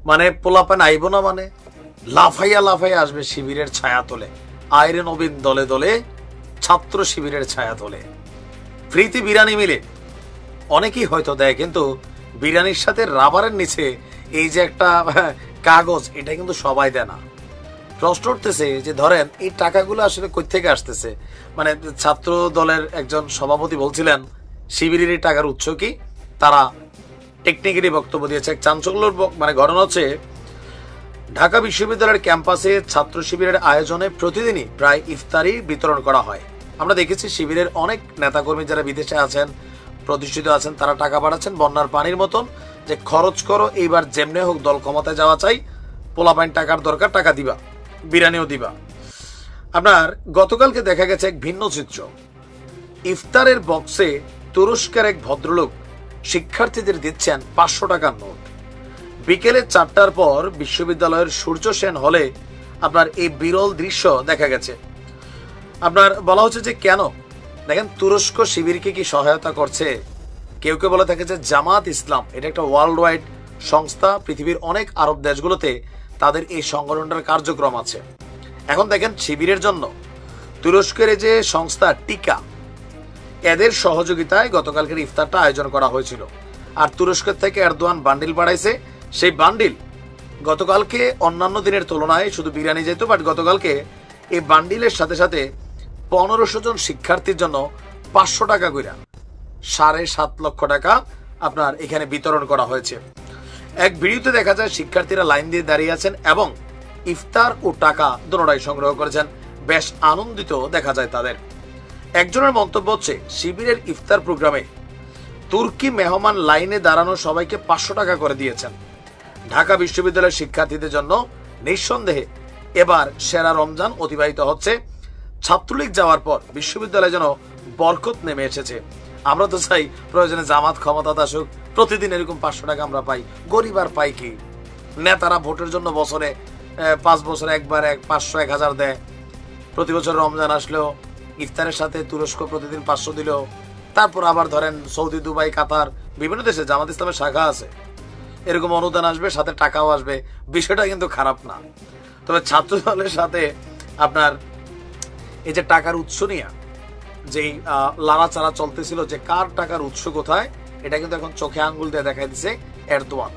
মানে পোলাপান আইব না, মানে লাফাইয়া লাফাইয়া আসবে শিবিরের ছায়া তোলে। আইরে নবীন দলে দলে, ছাত্র শিবিরের ছায়া তোলে। ফ্রিতে বিরিয়ানি মিলে অনেকেই হয়তো দেয়, কিন্তু বিরিয়ানির সাথে রাবারের নিচে এই যে একটা কাগজ, এটা কিন্তু সবাই দেয় না। প্রশ্ন উঠতেছে যে ধরেন এই টাকাগুলো আসলে কই থেকে আসতেছে। মানে ছাত্র দলের একজন সভাপতি বলছিলেন শিবিরের এই টাকার উৎস কি, তারা টেকনিক্যালি বক্তব্য দিয়েছে। এক চাঞ্চল্যর মানে ঘটনা হচ্ছে, ঢাকা বিশ্ববিদ্যালয়ের ক্যাম্পাসে ছাত্র শিবিরের আয়োজনে প্রতিদিনই প্রায় ইফতারি বিতরণ করা হয়। আমরা দেখেছি শিবিরের অনেক নেতাকর্মী যারা বিদেশে আছেন, প্রতিষ্ঠিত আছেন, তারা টাকা পাঠাচ্ছেন বন্যার পানির মতন, যে খরচ করো, এইবার যেমনে হোক দল ক্ষমতায় যাওয়া চাই, পোলাপাইন টাকার দরকার, টাকা দিবা, বিরিয়ানিও দিবা। আপনার গতকালকে দেখা গেছে এক ভিন্ন চিত্র। ইফতারের বক্সে তুরস্কের এক ভদ্রলোক শিক্ষার্থীদের দিচ্ছেন 500 টাকার নোট। বিকেলে 4টার পর বিশ্ববিদ্যালয়ের সূর্য সেন হলে আপনার এই বিরল দৃশ্য দেখা গেছে। আপনার বলা হচ্ছে যে কেন, দেখেন তুরস্ক শিবিরকে কি সহায়তা করছে। কেউ কেউ বলে থাকে যে জামাত ইসলাম এটা একটা ওয়ার্ল্ড ওয়াইড সংস্থা, পৃথিবীর অনেক আরব দেশগুলোতে তাদের এই সংগঠনটার কার্যক্রম আছে। এখন দেখেন শিবিরের জন্য তুরস্কের যে সংস্থা টিকা, এদের সহযোগিতায় গতকালকের ইফতারটা আয়োজন করা হয়েছিল। আর তুরস্কের থেকে এরদোয়ান বান্ডিল পাঠাইছে, সেই বান্ডিল গতকালকে অন্যান্য দিনের তুলনায় শুধু বিরিয়ানি যেত, বাট গতকালকে এই বান্ডিলের সাথে সাথে 1500 জন শিক্ষার্থীর জন্য 500 টাকা করে 7.5 লক্ষ টাকা আপনার এখানে বিতরণ করা হয়েছে। এক ভিডিওতে দেখা যায় শিক্ষার্থীরা লাইন দিয়ে দাঁড়িয়ে আছেন এবং ইফতার ও টাকা দুটোটাই সংগ্রহ করেছেন। বেশ আনন্দিত দেখা যায় তাদের। একজনের মন্তব্য হচ্ছে, শিবিরের ইফতার প্রোগ্রামে তুর্কি মেহমান লাইনে দাঁড়ানো সবাইকে 500 টাকা করে দিয়েছেন। ঢাকা বিশ্ববিদ্যালয়ের শিক্ষার্থীদের জন্য নিঃসন্দেহে এবার সেরা রমজান অতিবাহিত হচ্ছে। ছাত্রলীগ যাওয়ার পর বিশ্ববিদ্যালয়ে যেন বরকত নেমে এসেছে। আমরা তো চাই প্রয়োজনে জামাত ক্ষমতাতে আসুক, প্রতিদিন এরকম 500 টাকা আমরা পাই। গরিব আর পাই কি? নেতারা ভোটের জন্য বছরে 5 বছরে একবার 500-1000 দেয়। প্রতি বছর রমজান আসলেও ইফতারের সাথে তুরস্ক প্রতিদিন 500 দিল। তারপর আবার ধরেন সৌদি, দুবাই, কাতার, বিভিন্ন দেশে জামাত ইসলামের শাখা আছে, এরকম অনুদান আসবে, সাথে টাকাও আসবে। বিষয়টা কিন্তু খারাপ না। তবে ছাত্র দলের সাথে আপনার এই যে টাকার উৎস নিয়ে যেই লাড়াচাড়া চলতেছিল, যে কার টাকার উৎস কোথায়, এটা কিন্তু এখন চোখে আঙ্গুল দিয়ে দেখাই দিছে এরদোয়ান।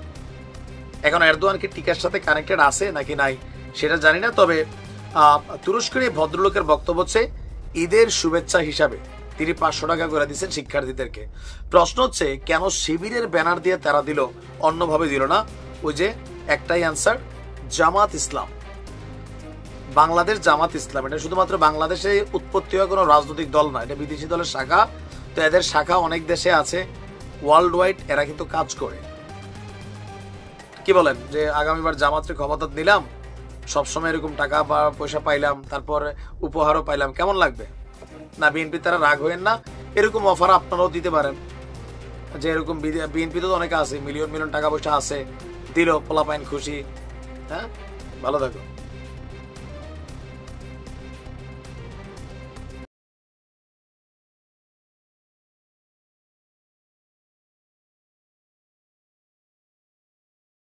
এখন এরদোয়ান কি টিকার সাথে কানেক্টেড আছে নাকি নাই সেটা জানি না। তবে তুরস্কের এই ভদ্রলোকের বক্তব্য হচ্ছে ঈদের শুভেচ্ছা হিসাবে তিনি 500 টাকা করে দিচ্ছেন শিক্ষার্থীদেরকে। প্রশ্ন হচ্ছে কেন শিবিরের ব্যানার দিয়ে তারা দিল, অন্যভাবে দিল না? ওই যে একটাই অ্যান্সার, জামাত ইসলাম, বাংলাদেশ জামাত ইসলাম, এটা শুধুমাত্র বাংলাদেশে উৎপত্তি হওয়া কোনো রাজনৈতিক দল না, এটা বিদেশি দলের শাখা। তো এদের শাখা অনেক দেশে আছে, ওয়ার্ল্ড ওয়াইড এরা কিন্তু কাজ করে। কি বলেন যে আগামীবার জামাতের ক্ষমতা নিলাম, সবসময় এরকম টাকা বা পয়সা পাইলাম, তারপর উপহারও পাইলাম, কেমন লাগবে না? বিএনপি তারা রাগ হইেন না, এরকম অফার আপনারাও দিতে পারেন। যে এরকম বিএনপি তো অনেকে আছে, মিলিয়ন মিলিয়ন টাকা পয়সা আছে, দিল, পোলাপাইন খুশি। হ্যাঁ, ভালো থাকো।